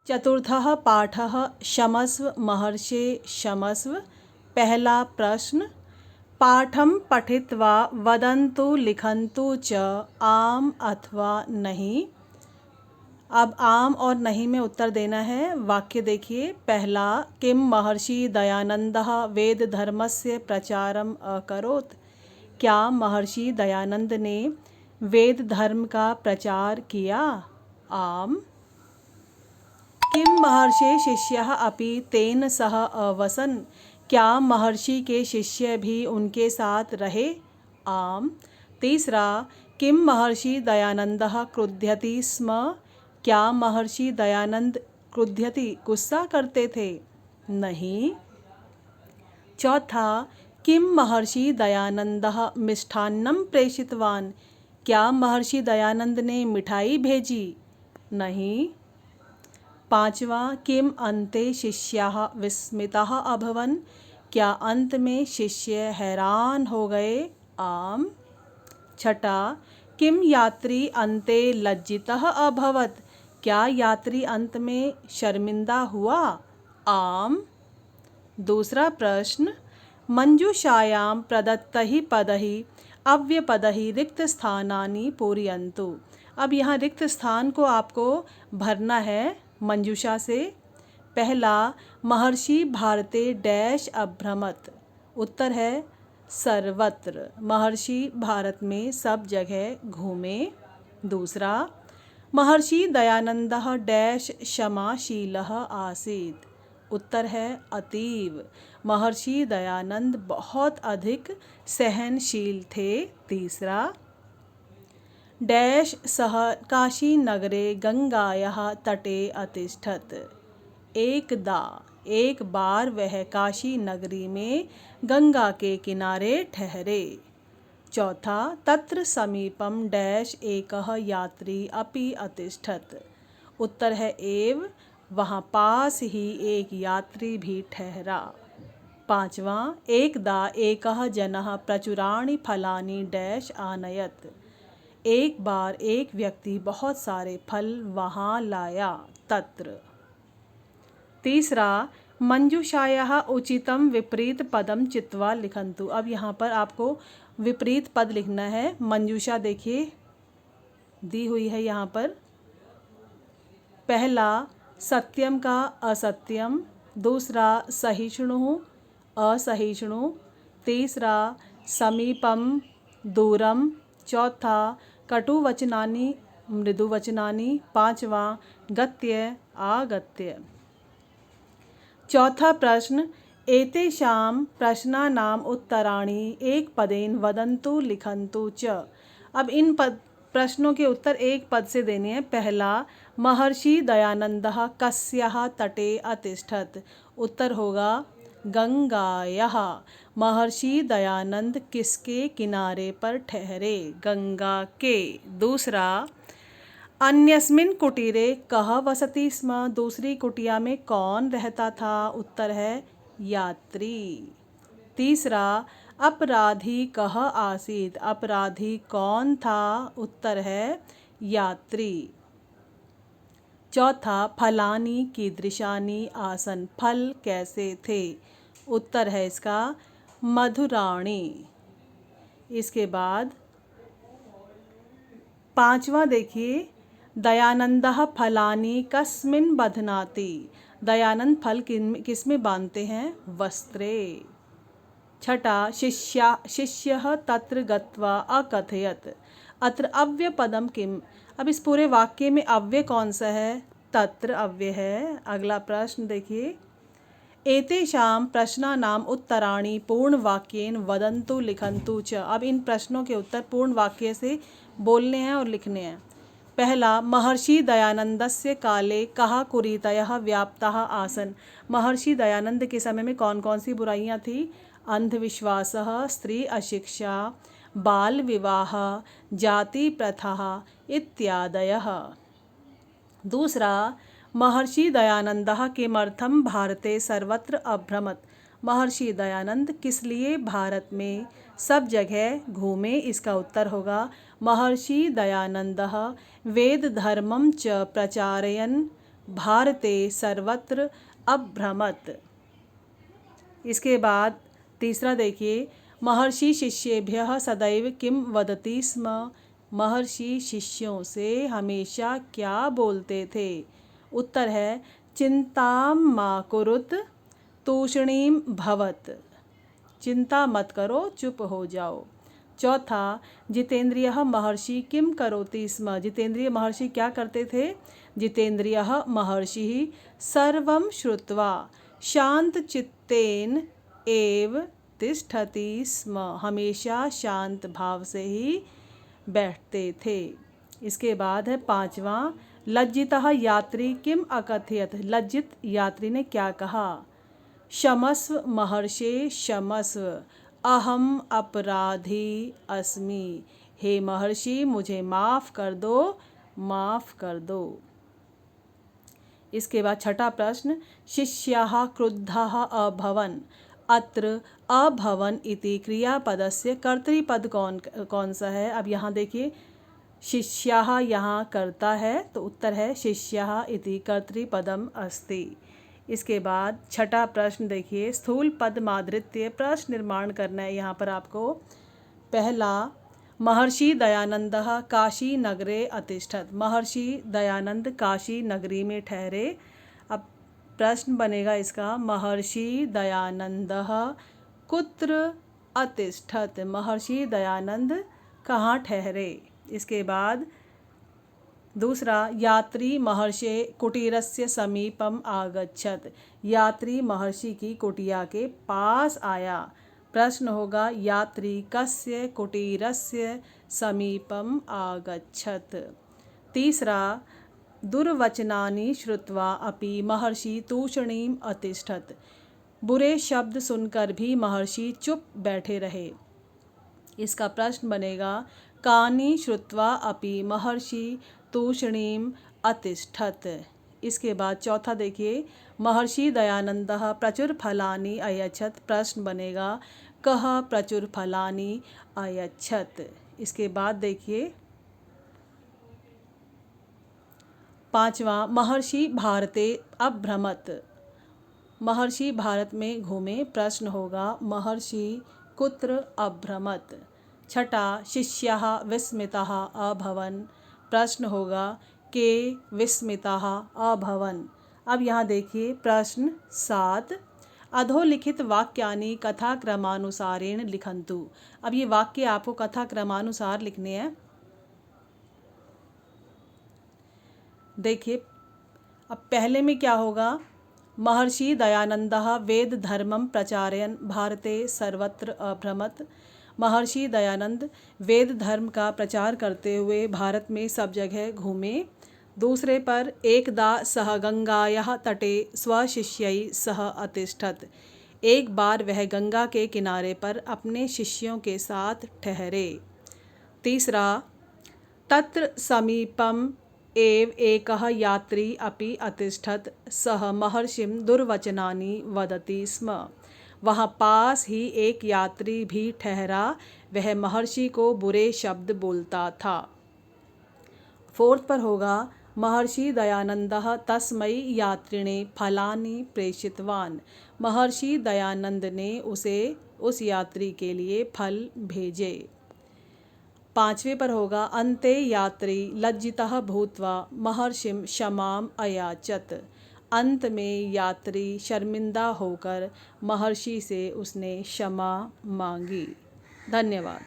चतुर्थः पाठः क्षमस्व महर्षे क्षमस्व। पहला प्रश्न, पाठं पठित्वा वदन्तु लिखन्तु च आम अथवा नहीं। अब आम और नहीं में उत्तर देना है। वाक्य देखिए। पहला, किम महर्षि दयानन्दः वेद धर्मस्य प्रचारम अकरोत्। क्या महर्षि दयानंद ने वेद धर्म का प्रचार किया? आम। किम महर्षे शिष्यः अपि तेन सह अवसन्। क्या महर्षि के शिष्य भी उनके साथ रहे? आम। तीसरा, किम महर्षि दयानन्दः क्रुध्यति स्म। क्या महर्षि दयानंद क्रुध्यति गुस्सा करते थे? नहीं। चौथा, किम महर्षि दयानन्दः मिष्ठान्नं प्रेषितवान्। क्या महर्षि दयानंद ने मिठाई भेजी? नहीं। पांचवा, किम अन्ते शिष्याः विस्मिताः अभवन्। क्या अंत में शिष्य हैरान हो गए? आम। छठा, किम यात्री अन्ते लज्जितः अभवत्। क्या यात्री अंत में शर्मिंदा हुआ? आम। दूसरा प्रश्न, मंजूषायां प्रदत्तैः पदैः अव्यपदैः रिक्तस्थानानि पूरयन्तु। अब यहाँ रिक्त स्थान को आपको भरना है मंजूषा से। पहला, महर्षि भारते डैश अभ्रमत। उत्तर है सर्वत्र। महर्षि भारत में सब जगह घूमे। दूसरा, महर्षि दयानन्दः डैश क्षमाशीलः आसीत्। उत्तर है अतीव। महर्षि दयानंद बहुत अधिक सहनशील थे। तीसरा, डैश सह काशी नगरे गंगायाः तटे अतिष्ठत्। एक बार वह काशी नगरी में गंगा के किनारे ठहरे। चौथा, तत्र समीपम डैश एकः यात्री अपि अतिष्ठत्। उत्तर है एव, वहाँ पास ही एक यात्री भी ठहरा। पांचवा, एकदा एकः जनः प्रचुराणि फलानि डैश आनयत्। एक बार एक व्यक्ति बहुत सारे फल वहाँ लाया। तत्र। तीसरा, मंजूषायाः उचितं विपरीत पदम चित्वा लिखन्तु। अब यहाँ पर आपको विपरीत पद लिखना है। मंजूषा देखिए दी हुई है यहाँ पर। पहला, सत्यम का असत्यम। दूसरा, सहिष्णु असहिष्णु। तीसरा, समीपम दूरम। चौथा, कटुवचनानि मृदुवचनानि। पांचवा, गत्य आगत्य। चौथा प्रश्न, एतेषां प्रश्नानाम् उत्तराणि एक पदेन वदन्तु लिखन्तु च। अब इन प्रश्नों के उत्तर एक पद से देने हैं। पहला, महर्षि दयानन्दः कस्याः तटे अतिष्ठत्। उत्तर होगा गंगायाः। महर्षि दयानंद किसके किनारे पर ठहरे? गंगा के। दूसरा, अन्यस्मिन् कुटीरे कः वसति स्म। दूसरी कुटिया में कौन रहता था? उत्तर है यात्री। तीसरा, अपराधी कः आसीत्। अपराधी कौन था? उत्तर है यात्री। चौथा, फलानि कीदृशानि आसन्। फल कैसे थे? उत्तर है इसका मधुराणि। इसके बाद पांचवा देखिए, दयानन्दः फलानि कस्मिन् बध्नाति। दयानंद फल किसमें बांधते हैं? वस्त्रे। छठा, शिष्यः तत्र गत्वा अकथयत्। अत्र अव्यय पदम किम। अब इस पूरे वाक्य में अव्यय कौन सा है? तत्र अव्यय है। अगला प्रश्न देखिए, एतेषां प्रश्नानाम् उत्तराणि पूर्ण वाक्येन वदन्तु लिखन्तु च। अब इन प्रश्नों के उत्तर पूर्ण वाक्य से बोलने हैं और लिखने हैं। पहला, महर्षि दयानन्दस्य काले कः कुरीतयः व्याप्ताः आसन्। महर्षि दयानंद के समय में कौन कौन सी बुराइयां थी? अंधविश्वासः, स्त्री अशिक्षा, बाल विवाह, जाति प्रथाः इत्यादयः। दूसरा, महर्षि दयानन्दः किमर्थं भारते सर्वत्र अभ्रमत्। महर्षि दयानंद किस लिए भारत में सब जगह घूमे? इसका उत्तर होगा महर्षि दयानन्दः वेद धर्मं च प्रचारयन् भारते सर्वत्र अभ्रमत्। इसके बाद तीसरा देखिए, महर्षि शिष्येभ्यः सदैव किं वदति स्म। महर्षि शिष्यों से हमेशा क्या बोलते थे। उत्तर है चिंतां मा कुरुत तूष्णीं भवत। चिंता मत करो, चुप हो जाओ। चौथा, जितेंद्रियः महर्षि किं करोति स्म। जितेंद्रिय महर्षि क्या करते थे। जितेंद्रियः महर्षि सर्वं श्रुत्वा शांतचित्तेन एव तिष्ठति स्म। हमेशा शांत भाव से ही बैठते थे। इसके बाद है पांचवा, लज्जितः यात्री किम अकथयत। लज्जित यात्री ने क्या कहा। क्षमस्व महर्षे क्षमस्व, अहम अपराधी अस्मि। हे महर्षि, मुझे माफ़ कर दो, माफ़ कर दो। इसके बाद छठा प्रश्न, शिष्याः क्रुद्धाः अभवन्। अत्र अभवन इति क्रियापदस्य कर्तृपद कौन सा है। अब यहाँ देखिए, शिष्याः यहाँ कर्ता है तो उत्तर है शिष्याः इति कर्तृपदम अस्ति। इसके बाद छठा प्रश्न देखिए, स्थूल पद मादृत्य प्रश्न निर्माण करना है यहाँ पर आपको। पहला, महर्षि दयानंदः काशी नगरे अतिष्ठत। महर्षि दयानंद काशी नगरी में ठहरे। अब प्रश्न बनेगा इसका, महर्षि दयानंदः कुत्र अतिष्ठत। महर्षि दयानंद कहाँ ठहरे। इसके बाद दूसरा, यात्री महर्षे कुटीरस्य समीपम आगच्छत। यात्री महर्षि की कुटिया के पास आया। प्रश्न होगा, यात्री कस्य कुटीरस्य समीपम आगच्छत। तीसरा, दुर्वचनानि श्रुत्वा अपि महर्षि तूष्णीम अतिष्ठत। बुरे शब्द सुनकर भी महर्षि चुप बैठे रहे। इसका प्रश्न बनेगा, कानि श्रुत्वा अपि महर्षि तूष्णीम अतिष्ठत। इसके बाद चौथा देखिए, महर्षि दयानंदः प्रचुर फलानि अयच्छत। प्रश्न बनेगा, कः प्रचुर फलानि अयच्छत। इसके बाद देखिए पांचवा, महर्षि भारते अभ्रमत। महर्षि भारत में घूमे। प्रश्न होगा, महर्षि कुत्र अभ्रमत। छठा, शिष्याः विस्मिताः अभवन्। प्रश्न होगा, के विस्मिताः अभवन्। अब यहाँ देखिए प्रश्न 7, अधोलिखित वाक्यानि कथाक्रमानुसारेण लिखन्तु। अब ये वाक्य आपको कथाक्रमानुसार लिखने हैं। देखिए, अब पहले में क्या होगा, महर्षि दयानंदः वेद धर्मं प्रचारयन् भारते सर्वत्र अभ्रमत। महर्षि दयानंद वेद धर्म का प्रचार करते हुए भारत में सब जगह घूमे। दूसरे पर, एकदा सह गंगायाः तटे स्वशिष्यैः सह अतिष्ठत। एक बार वह गंगा के किनारे पर अपने शिष्यों के साथ ठहरे। तीसरा, तत्र समीपम एव एकः यात्री अपि अतिष्ठत, सः महर्षिं दुर्वचनानि वदति स्म। वहाँ पास ही एक यात्री भी ठहरा, वह महर्षि को बुरे शब्द बोलता था। फोर्थ पर होगा, महर्षि दयानंदः तस्मै यात्रिणे फलानि प्रेषितवान्। महर्षि दयानंद ने उसे उस यात्री के लिए फल भेजे। पांचवें पर होगा, अन्ते यात्री लज्जितः भूत्वा महर्षिं क्षमाम् अयाचत। अंत में यात्री शर्मिंदा होकर महर्षि से उसने क्षमा मांगी। धन्यवाद।